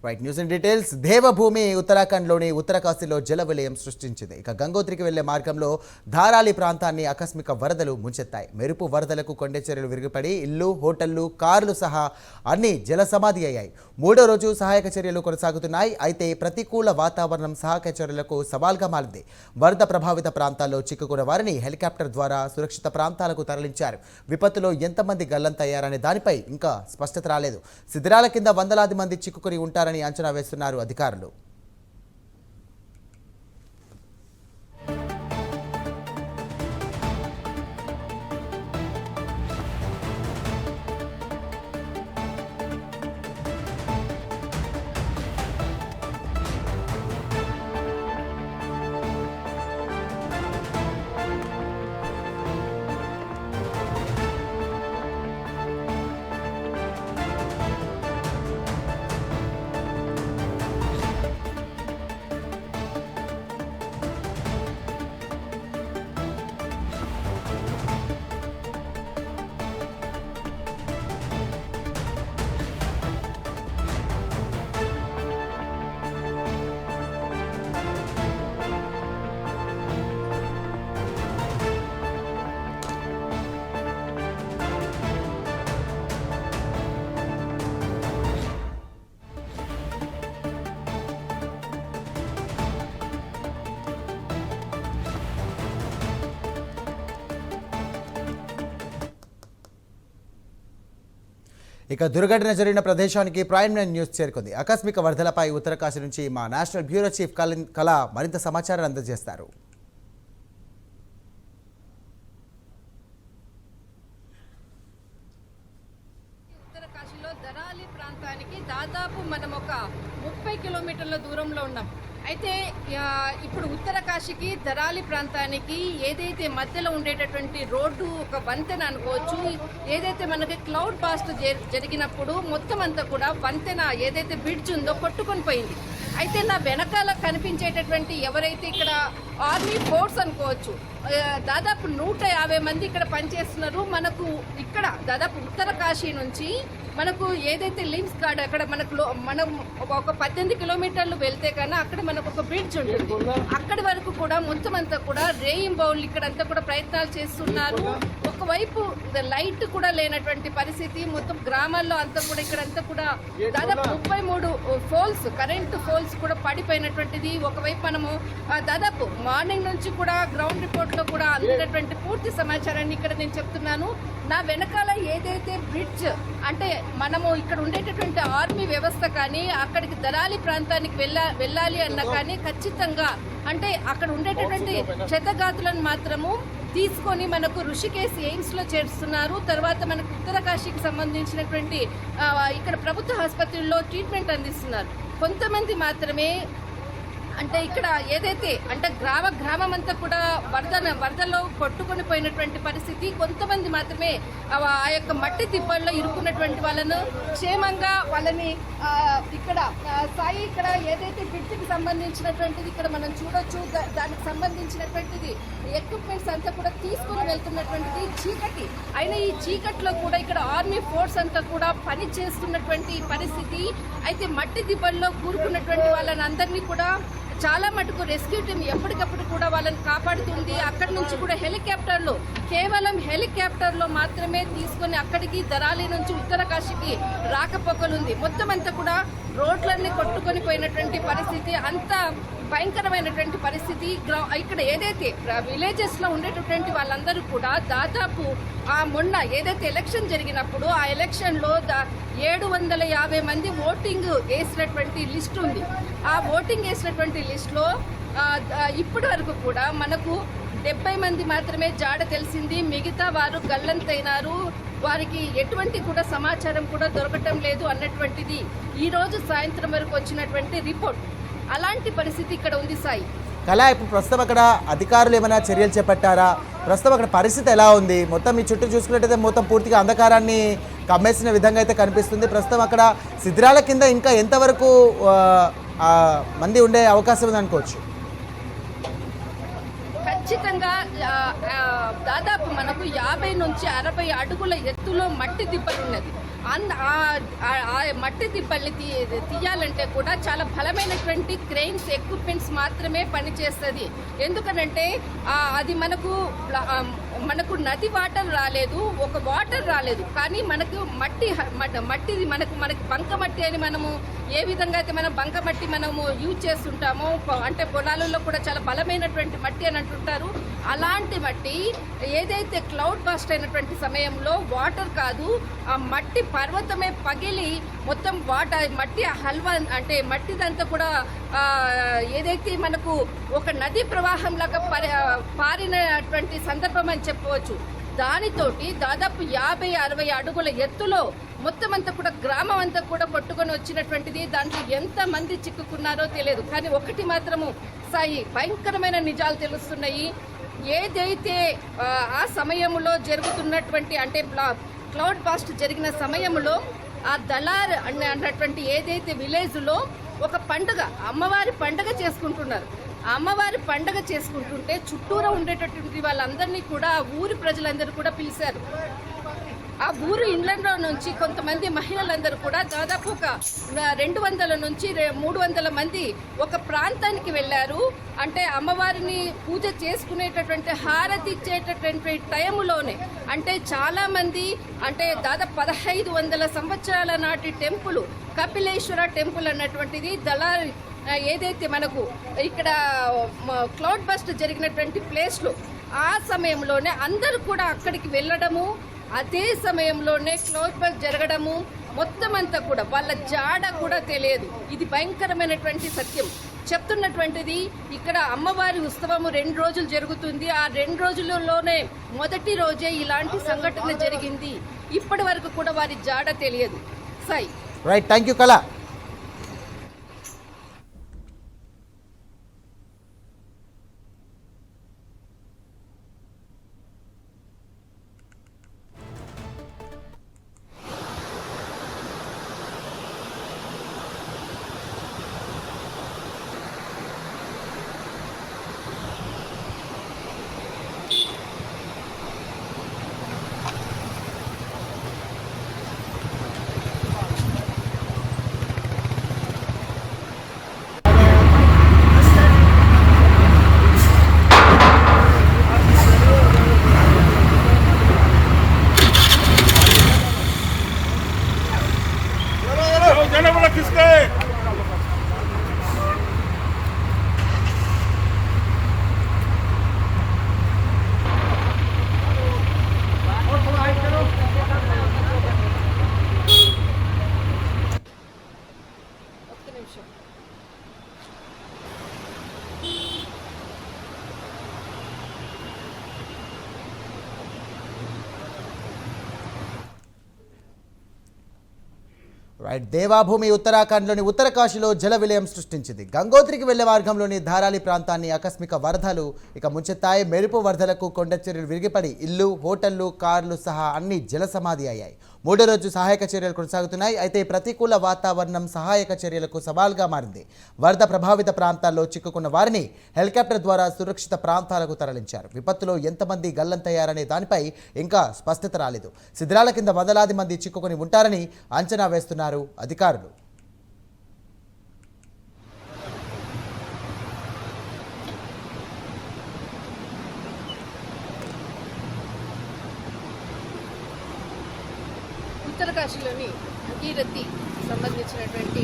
Right news in details. దేవభూమి ఉత్తరాఖండ్లోని ఉత్తరకాశీలో జల విలయం సృష్టించింది. ఇక గంగోత్రికి వెళ్లే మార్గంలో ధారాలి ప్రాంతాన్ని ఆకస్మిక వరదలు ముంచెత్తాయి. మెరుపు వరదలకు కొండచెరువులు విరిగిపడి ఇల్లు, హోటళ్లు, కార్లు సహా అన్ని జల సమాధి అయ్యాయి. మూడో రోజు సహాయక చర్యలు కొనసాగుతున్నాయి. అయితే ప్రతికూల వాతావరణం సహాయక చర్యలకు సవాల్గా మారింది. వరద ప్రభావిత ప్రాంతాల్లో చిక్కుకున్న వారిని హెలికాప్టర్ ద్వారా సురక్షిత ప్రాంతాలకు తరలించారు. విపత్తులో ఎంతమంది గల్లంతయ్యారనే దానిపై ఇంకా స్పష్టత రాలేదు. శిథిరాల కింద వందలాది మంది చిక్కుకుని ఉంటారని అంచనా వేస్తున్నారు అధికారులు. ఇక దుర్ఘటన జరిగిన ప్రదేశానికి ప్రైమ్ నైన్ న్యూస్ చేరుకుంది. ఆకస్మిక వరదలపై ఉత్తరకాశీ నుంచి మా నేషనల్ బ్యూరో చీఫ్ కళ మరింత సమాచారం అందజేస్తారు. ఉత్తరకాశీలో ధరాలి ప్రాంతానికి దాదాపు మనం ఒక 30 కిలోమీటర్ల దూరంలో ఉన్నాం. అయితే ఇప్పుడు ఉత్తరకాశీకి ధరాలి ప్రాంతానికి ఏదైతే మధ్యలో ఉండేటటువంటి రోడ్డు ఒక వంతెన అనుకోవచ్చు. ఏదైతే మనకి క్లౌడ్ బాస్ట్ జరిగినప్పుడు మొత్తం అంతా కూడా వంతెన ఏదైతే బ్రిడ్జ్ ఉందో కొట్టుకొని పోయింది. అయితే నా వెనకాల కనిపించేటటువంటి ఎవరైతే ఇక్కడ ఆర్మీ ఫోర్స్ అనుకోవచ్చు, దాదాపు 150 మంది ఇక్కడ పనిచేస్తున్నారు. మనకు ఇక్కడ దాదాపు ఉత్తరకాశీ నుంచి మనకు ఏదైతే లిమ్స్ గార్డ్ అక్కడ మనం ఒక 18 కిలోమీటర్లు వెళ్తే కన్నా అక్కడ మనకు ఒక బ్రిడ్జ్ ఉంటుంది. అక్కడి వరకు కూడా మొత్తం అంతా కూడా రేయింగ్ బౌల్ ఇక్కడంతా కూడా ప్రయత్నాలు చేస్తున్నారు. ఒకవైపు లైట్ కూడా లేనటువంటి పరిస్థితి. మొత్తం గ్రామాల్లో అంతా కూడా ఇక్కడంతా కూడా దాదాపు 33 ఫోల్స్, కరెంటు ఫోల్స్ కూడా పడిపోయినటువంటిది. ఒకవైపు మనము దాదాపు మార్నింగ్ నుంచి కూడా గ్రౌండ్ రిపోర్ట్ లో కూడా అందినటువంటి పూర్తి సమాచారాన్ని ఇక్కడ నేను చెప్తున్నాను. నా వెనకాల ఏదైతే బ్రిడ్జ్ అంటే మనము ఇక్కడ ఉండేటటువంటి ఆర్మీ వ్యవస్థ కానీ అక్కడికి ధరాలి ప్రాంతానికి వెళ్ళాలి అన్నా కానీ ఖచ్చితంగా అంటే అక్కడ ఉండేటటువంటి క్షతగాతులను మాత్రము తీసుకొని మనకు ఋషికేశ్ ఎయిమ్స్ లో చేరుస్తున్నారు. తర్వాత మనకు ఉత్తరకాశీకి సంబంధించినటువంటి ఇక్కడ ప్రభుత్వ ఆసుపత్రుల్లో ట్రీట్మెంట్ అందిస్తున్నారు. కొంతమంది మాత్రమే అంటే ఇక్కడ ఏదైతే అంటే గ్రామం అంతా కూడా వరదలో కొట్టుకొని పోయినటువంటి పరిస్థితి. కొంతమంది మాత్రమే ఆ యొక్క మట్టి తిప్పల్లో ఇరుక్కున్నటువంటి వాళ్ళను క్షేమంగా వాళ్ళని ఇక్కడ సాయి ఇక్కడ ఏదైతే బ్రిడ్జికి సంబంధించినటువంటిది ఇక్కడ మనం చూడొచ్చు. దానికి సంబంధించినటువంటిది ఎక్విప్మెంట్స్ అంతా కూడా తీసుకుని వెళ్తున్నటువంటిది. చీకటి అయినా ఈ చీకట్లో కూడా ఇక్కడ ఆర్మీ ఫోర్స్ అంతా కూడా పని చేస్తున్నటువంటి పరిస్థితి. అయితే మట్టి దిబ్బల్లో కూరుకున్నటువంటి వాళ్ళని అందరినీ కూడా చాలా మటుకు రెస్క్యూ టీం ఎప్పటికప్పుడు కూడా వాళ్ళని కాపాడుతుంది. అక్కడి నుంచి కూడా కేవలం హెలికాప్టర్లో మాత్రమే తీసుకొని అక్కడికి ధరాలి నుంచి ఉత్తరకాశీకి రాకపోకలుంది. మొత్తం అంతా కూడా రోడ్లన్నీ కొట్టుకొని పోయినటువంటి పరిస్థితి. అంత భయంకరమైనటువంటి పరిస్థితి. ఇక్కడ ఏదైతే విలేజెస్ లో ఉండేటటువంటి వాళ్ళందరూ కూడా దాదాపు మొన్న ఏదైతే ఎలక్షన్ జరిగినప్పుడు ఆ ఎలక్షన్ లో 750 మంది ఓటింగ్ వేసినటువంటి లిస్ట్ ఉంది. ఆ ఓటింగ్ వేసినటువంటి లిస్ట్ లో ఇప్పటి వరకు కూడా మనకు 70 మంది మాత్రమే జాడ తెలిసింది. మిగతా వారు గల్లంతైనారు. వారికి ఎటువంటి కూడా సమాచారం కూడా దొరకటం లేదు అన్నటువంటిది ఈ రోజు సాయంత్రం వరకు వచ్చినటువంటి రిపోర్ట్. అలాంటి పరిస్థితి ఇక్కడ ఉంది సాయి. కళా, ఇప్పుడు ప్రస్తుతం అక్కడ అధికారులు ఏమైనా చర్యలు చేపట్టారా? ప్రస్తుతం అక్కడ పరిస్థితి ఎలా ఉంది? మొత్తం మీ చుట్టూ చూసుకున్నట్టయితే మొత్తం పూర్తిగా అంధకారాన్ని కమ్మేసిన విధంగా అయితే కనిపిస్తుంది. ప్రస్తుతం అక్కడ శిథిరాల కింద ఇంకా ఎంతవరకు మంది ఉండే అవకాశం ఉంది అనుకోవచ్చు? ఖచ్చితంగా దాదాపు మనకు 50 నుంచి 60 అడుగుల ఎత్తులో మట్టి దిబ్బలున్నది. ఆ మట్టి దిబ్బల్ని తీయాలంటే కూడా చాలా బలమైనటువంటి క్రెయిన్స్ ఎక్విప్మెంట్స్ మాత్రమే పనిచేస్తుంది. ఎందుకనంటే అది మనకు నది వాటర్ రాలేదు, ఒక వాటర్ రాలేదు, కానీ మనకు మట్టిది మనకి బంకమట్టి అని మనము ఏ విధంగా అయితే మనం బంకమట్టి మనము యూజ్ చేస్తుంటామో, అంటే పొలాలలో కూడా చాలా బలమైనటువంటి మట్టి అని అంటుంటారు. అలాంటి మట్టి ఏదైతే క్లౌడ్ బాస్ట్ అయినటువంటి సమయంలో వాటర్ కాదు, ఆ మట్టి పర్వతమే పగిలి మొత్తం మట్టి హల్వా అంటే మట్టిదంతా కూడా ఏదైతే మనకు ఒక నదీ ప్రవాహం లాగా పారినటువంటి సందర్భం అని చెప్పవచ్చు. దానితోటి దాదాపు 50-60 అడుగుల ఎత్తులో మొత్తం అంతా కూడా గ్రామం అంతా కూడా కొట్టుకొని వచ్చినటువంటిది. దాంట్లో ఎంతమంది చిక్కుకున్నారో తెలియదు. కానీ ఒకటి మాత్రము సాయి భయంకరమైన నిజాలు తెలుస్తున్నాయి. ఏదైతే ఆ సమయంలో జరుగుతున్నటువంటి అంటే క్లౌడ్ బాస్ట్ జరిగిన సమయంలో ఆ దళార్ అన్నటువంటి ఏదైతే విలేజ్లో ఒక పండుగ, అమ్మవారి పండుగ చేసుకుంటున్నారు. అమ్మవారి పండుగ చేసుకుంటుంటే చుట్టూరా ఉండేటటువంటి వాళ్ళందరినీ కూడా ఊరి ప్రజలందరూ కూడా పిలిచారు. ఆ ఊరు ఇండ్లలో నుంచి కొంతమంది మహిళలందరూ కూడా దాదాపు ఒక 200 నుంచి 300 మంది ఒక ప్రాంతానికి వెళ్ళారు. అంటే అమ్మవారిని పూజ చేసుకునేటటువంటి హారతి ఇచ్చేటటువంటి టైంలోనే అంటే చాలామంది అంటే దాదాపు 1500 సంవత్సరాల నాటి టెంపుల్ కపిలేశ్వర టెంపుల్ అన్నటువంటిది దళారి ఏదైతే మనకు ఇక్కడ క్లౌడ్ బస్ట్ జరిగినటువంటి ప్లేస్లో ఆ సమయంలోనే అందరూ కూడా అక్కడికి వెళ్ళడము, అదే సమయంలోనే క్లౌడ్ బస్ట్ జరగడము, మొత్తం అంతా కూడా వాళ్ళ జాడ కూడా తెలియదు. ఇది భయంకరమైనటువంటి సత్యం చెప్తున్నటువంటిది. ఇక్కడ అమ్మవారి ఉత్సవము 2 రోజులు జరుగుతుంది. ఆ 2 రోజులలోనే మొదటి రోజే ఇలాంటి సంఘటన జరిగింది. ఇప్పటి వరకు కూడా వారి జాడ తెలియదు. సాయి రైట్, థ్యాంక్ యూ కళ. రైట్, దేవాభూమి ఉత్తరాఖండ్లోని ఉత్తరకాశీలో జల విలయం సృష్టించింది. గంగోత్రికి వెళ్లే మార్గంలోని ధారాలి ప్రాంతాన్ని ఆకస్మిక వరదలు ముంచెత్తాయి. మెరుపు వరదలకు కొండ చర్యలు విరిగిపడి ఇల్లు, హోటళ్లు, కార్లు సహా అన్ని జల సమాధి అయ్యాయి. 3వ రోజు సహాయక చర్యలు కొనసాగుతున్నాయి. అయితే ప్రతికూల వాతావరణం సహాయక చర్యలకు సవాల్గా మారింది. వరద ప్రభావిత ప్రాంతాల్లో చిక్కుకున్న వారిని హెలికాప్టర్ ద్వారా సురక్షిత ప్రాంతాలకు తరలించారు. విపత్తులో ఎంతమంది గల్లంతయ్యారనే దానిపై ఇంకా స్పష్టత రాలేదు. శిథిరాల కింద వందలాది మంది చిక్కుకొని ఉంటారని అంచనా వేస్తున్నారు అధికారులు. ఉత్తరకాశీలోని భగీరథి సంబంధించినటువంటి